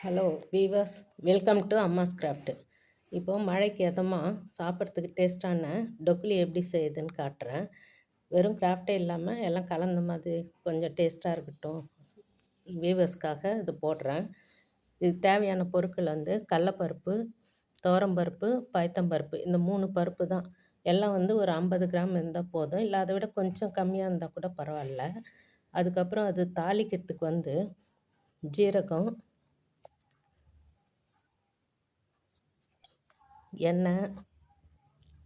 Hello viewers, welcome to Amma's craft. இப்போது மழைக்கு எதமாக சாப்பிட்றதுக்கு டேஸ்ட்டான டொக்லி எப்படி செய்யுதுன்னு காட்டுறேன். வெறும் கிராஃப்டே இல்லாமல் எல்லாம் கலந்த மாதிரி கொஞ்சம் டேஸ்ட்டாக இருக்கட்டும் வீவர்ஸ்க்காக இது போடுறேன். இதுக்கு தேவையான பொருட்கள் கடலப்பருப்பு, துவரம்பருப்பு, பயத்தம்பருப்பு, இந்த 3 பருப்பு தான். எல்லாம் ஒரு 50 கிராம் இருந்தால் போதும், இல்லை அதை விட கொஞ்சம் கம்மியாக இருந்தால் கூட பரவாயில்ல. அதுக்கப்புறம் அது தாளிக்கிறதுக்கு ஜீரகம், எண்ணெய்,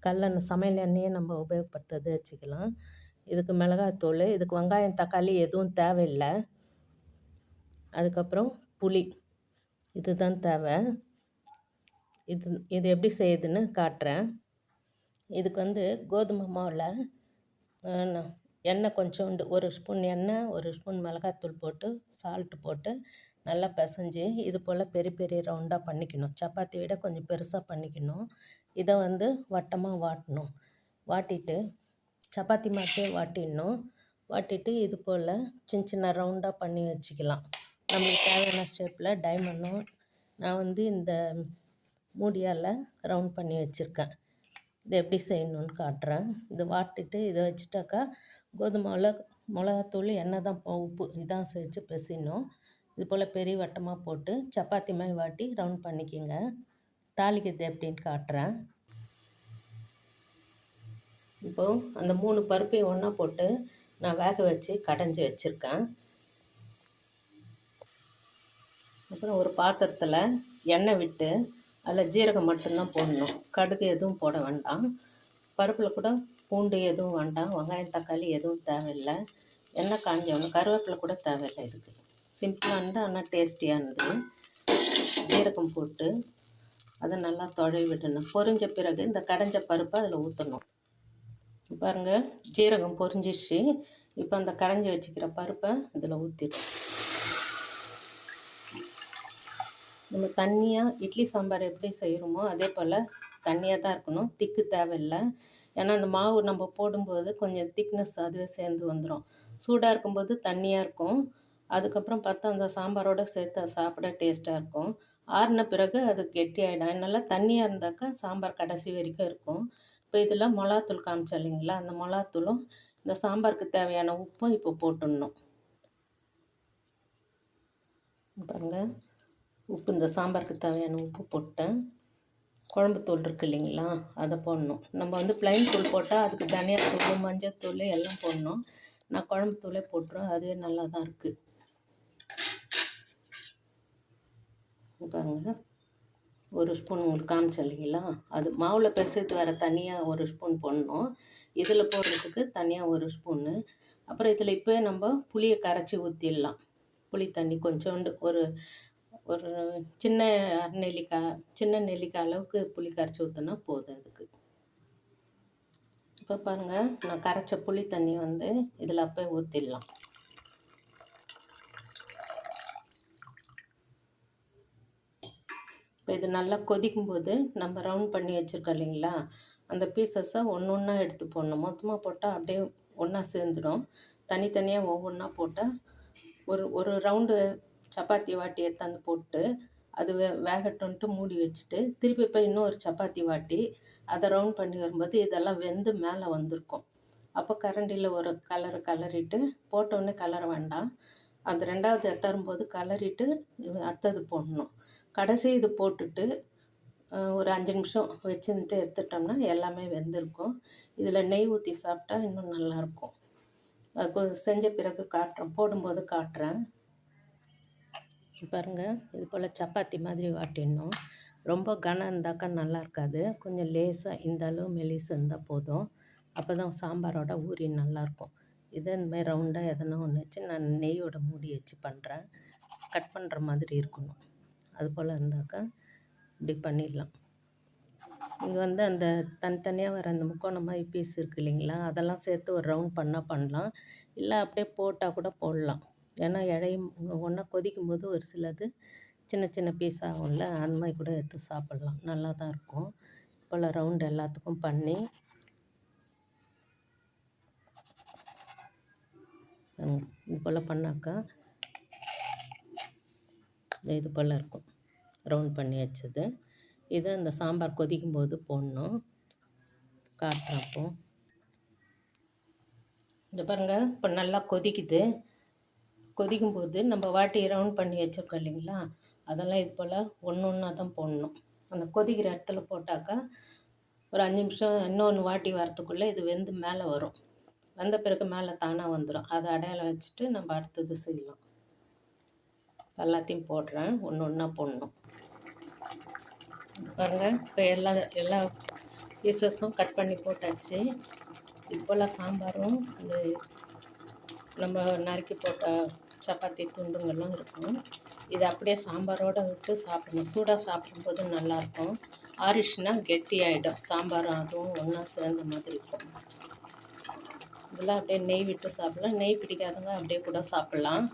கடலெண்ணெய், சமையல் எண்ணெயே நம்ம உபயோகப்படுத்துறது வச்சுக்கலாம். இதுக்கு மிளகாத்தூள், இதுக்கு வெங்காயம் தக்காளி எதுவும் தேவையில்லை. அதுக்கப்புறம் புளி, இதுதான் தேவை. இது எப்படி செய்யுதுன்னு காட்டுறேன். இதுக்கு கோதுமை மாவில் எண்ணெய் கொஞ்சோண்டு, 1 ஸ்பூன் எண்ணெய், 1 ஸ்பூன் மிளகாத்தூள் போட்டு சால்ட்டு போட்டு நல்லா பிசைஞ்சு இது போல் பெரிய பெரிய ரவுண்டாக பண்ணிக்கணும். சப்பாத்தி விட கொஞ்சம் பெருசாக பண்ணிக்கணும். இதை வட்டமாக வாட்டணும். வாட்டிட்டு சப்பாத்தி மாதிரியே வாட்டிடணும். வாட்டிட்டு இது போல் சின்ன சின்ன ரவுண்டாக பண்ணி வச்சுக்கலாம். நம்மளுக்கு தேவையான ஷேப்பில் டைமண்டும் நான் இந்த மூடியால் ரவுண்ட் பண்ணி வச்சுருக்கேன். இது எப்படி செய்யணுன்னு காட்டுறேன். இது வாட்டிட்டு இதை வச்சுட்டாக்கா கோதுமாவில் மிளகாத்தூள், எண்ணெய் தான், உப்பு இதான் சேர்த்து பிசையணும். இது போல் பெரிய வட்டமாக போட்டு சப்பாத்தி மாதிரி வாட்டி ரவுண்ட் பண்ணிக்கோங்க. தாளிக்கிறது எப்படின்னு காட்டுறேன். இப்போது அந்த 3 பருப்பையும் ஒன்றா போட்டு நான் வேக வச்சு கடைஞ்சி வச்சுருக்கேன். அப்புறம் ஒரு பாத்திரத்தில் எண்ணெய் விட்டு அதில் ஜீரகம் மட்டும்தான் போடணும். கடுகு எதுவும் போட வேண்டாம். பருப்பில் கூட பூண்டு எதுவும் வேண்டாம். வெங்காயம் தக்காளி எதுவும் தேவையில்லை. எண்ணெய் காஞ்சவொன்னு கருவேப்பிலை கூட தேவையில்லை. இதுக்கு சிம்பிளானது ஆனால் டேஸ்டியானது. ஜீரகம் போட்டு அதை நல்லா தொழவி விடணும். பொரிஞ்ச பிறகு இந்த கடைஞ்ச பருப்பை அதில் ஊற்றணும். பாருங்கள், ஜீரகம் பொரிஞ்சிச்சு. இப்போ அந்த கடைஞ்சி வச்சுக்கிற பருப்பை இதில் ஊற்றிடும். நம்ம தண்ணியாக இட்லி சாம்பார் எப்படி செய்கிறோமோ அதே போல் தண்ணியாக தான் இருக்கணும். திக்கு தேவையில்லை. ஏன்னா அந்த மாவு நம்ம போடும்போது கொஞ்சம் திக்னஸ் அதுவே சேர்ந்து வந்துடும். சூடாக இருக்கும்போது தண்ணியாக இருக்கும். அதுக்கப்புறம் பார்த்தா அந்த சாம்பாரோடு சேர்த்து சாப்பிட டேஸ்ட்டாக இருக்கும். ஆறின பிறகு அது கெட்டியாகிடும். அதனால் தண்ணியாக இருந்தாக்கா சாம்பார் கடைசி வரைக்கும் இருக்கும். இப்போ இதில் மிளகாத்தூள் காமிச்சா இல்லைங்களா, அந்த மிளகாத்தூளும் இந்த சாம்பாருக்கு தேவையான உப்பும் இப்போ போட்டுடணும். பாருங்கள், உப்பு, இந்த சாம்பாருக்கு தேவையான உப்பு போட்டேன். குழம்புத்தூள் இருக்குது இல்லைங்களா, அதை போடணும். நம்ம ப்ளைன் தூள் போட்டால் அதுக்கு தனியாத்தூள், மஞ்சள் எல்லாம் போடணும். நான் குழம்புத்தூளே போட்டுருவேன், அதுவே நல்லா தான் இருக்குது. பாருங்கள், 1 ஸ்பூன் உங்களுக்கு காமிச்சேன் இல்லைங்களா, அது மாவில் பிசைத்து வர தனியாக 1 ஸ்பூன் போடணும். இதில் போடுறதுக்கு தனியாக 1 ஸ்பூன்னு. அப்புறம் இதில் இப்போயே நம்ம புளியை கரைச்சி ஊற்றிடலாம். புளி தண்ணி கொஞ்சோண்டு, ஒரு ஒரு சின்ன நெல்லிக்காய் அளவுக்கு புளி கரைச்சி ஊற்றினா போதும் அதுக்கு. இப்போ பாருங்கள், நான் கரைச்ச புளி தண்ணி இதில் அப்போ ஊற்றிடலாம். இப்போ இது நல்லா கொதிக்கும்போது நம்ம ரவுண்ட் பண்ணி வச்சுருக்கோம் இல்லைங்களா, அந்த பீசஸை ஒன்று ஒன்றா எடுத்து போடணும். மொத்தமாக போட்டால் அப்படியே ஒன்றா சேர்ந்துடும். தனித்தனியாக ஒவ்வொன்றா போட்டால் ஒரு ரவுண்டு சப்பாத்தி வாட்டி எடுத்தாந்து போட்டு அது வேகட்டும்ன்ட்டு மூடி வச்சுட்டு திருப்பி போய் இன்னொரு சப்பாத்தி வாட்டி அதை ரவுண்ட் பண்ணி வரும்போது இதெல்லாம் வெந்து மேலே வந்திருக்கும். அப்போ கரண்டியில் ஒரு கலரிட்டு, போட்டோடனே கலர வேண்டாம். அந்த 2வது தரும்போது கலரிட்டு அடுத்தது போடணும். கடைசி இது போட்டுட்டு ஒரு 5 நிமிஷம் வச்சுட்டு எடுத்துட்டோம்னா எல்லாமே வெந்திருக்கும். இதில் நெய் ஊற்றி சாப்பிட்டா இன்னும் நல்லாயிருக்கும். செஞ்ச பிறகு காட்டுறேன், போடும்போது காட்டுறேன். பாருங்கள், இது போல் சப்பாத்தி மாதிரி வாட்டிடணும். ரொம்ப கனம் இருந்தாக்கா நல்லா இருக்காது. கொஞ்சம் லேசாக இந்த அளவு மெலிசு இருந்தால் போதும். அப்போ தான் சாம்பாரோட ஊறி நல்லாயிருக்கும். இதை இந்தமாதிரி ரவுண்டாக எதனா ஒன்று வச்சு நான் நெய்யோட மூடி வச்சு பண்ணுறேன். கட் பண்ணுற மாதிரி இருக்கணும். அது போல் இருந்தாக்கா இப்படி பண்ணிடலாம். இது அந்த தனித்தனியாக வர அந்த முக்கோணம் மாதிரி பீஸ் இருக்குது இல்லைங்களா, அதெல்லாம் சேர்த்து ஒரு ரவுண்ட் பண்ணலாம். இல்லை அப்படியே போட்டால் கூட போடலாம். ஏன்னா இழையும் ஒன்றா கொதிக்கும்போது ஒரு சிலது சின்ன சின்ன பீஸ் ஆகும்ல, அந்த மாதிரி கூட எடுத்து சாப்பிட்லாம். நல்லா தான் இருக்கும். போல் ரவுண்ட் எல்லாத்துக்கும் பண்ணி இது போல் பண்ணாக்கா இது போல் இருக்கும், ரவுண்ட் பண்ணி வச்சது. இதை அந்த சாம்பார் கொதிக்கும் போது போடணும். காட்டுறப்போ இந்த பாருங்கள், இப்போ நல்லா கொதிக்குது. கொதிக்கும்போது நம்ம வாட்டி ரவுண்ட் பண்ணி வச்சுருக்கோம் இல்லைங்களா, அதெல்லாம் இது போல் ஒன்று ஒன்றா தான் போடணும். அந்த கொதிக்கிற இடத்துல போட்டாக்கா ஒரு 5 நிமிஷம் இன்னொன்று வாட்டி வரத்துக்குள்ளே இது வெந்து மேலே வரும். வந்த பிறகு மேலே தானாக வந்துடும். அதை அடையாளம் வச்சுட்டு நம்ம அடுத்தது செய்யலாம். எல்லாத்தையும் போடுறேன், ஒன்று ஒன்றா போடணும். பாருங்கள், இப்போ எல்லா பீசஸும் கட் பண்ணி போட்டாச்சு. இது போல் சாம்பாரும் இந்த நம்ம நறுக்கி போட்ட சப்பாத்தி துண்டுங்களும் இருக்கும். இதை அப்படியே சாம்பாரோடு விட்டு சாப்பிடணும். சூடாக சாப்பிடும்போது நல்லாயிருக்கும். ஆறிச்சுன்னா கெட்டியாகிடும். சாம்பாரும் அதுவும் ஒன்றா சேர்ந்த மாதிரி இருக்கும். இதெல்லாம் அப்படியே நெய் விட்டு சாப்பிடலாம். நெய் பிடிக்காதவங்க அப்படியே கூட சாப்பிட்லாம்.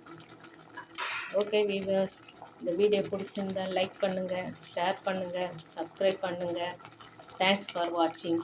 ஓகே வீவர்ஸ், இந்த வீடியோ பிடிச்சிருந்தா லைக் பண்ணுங்கள், ஷேர் பண்ணுங்கள், சப்ஸ்கிரைப் பண்ணுங்கள். தேங்க்ஸ் ஃபார் வாட்சிங்.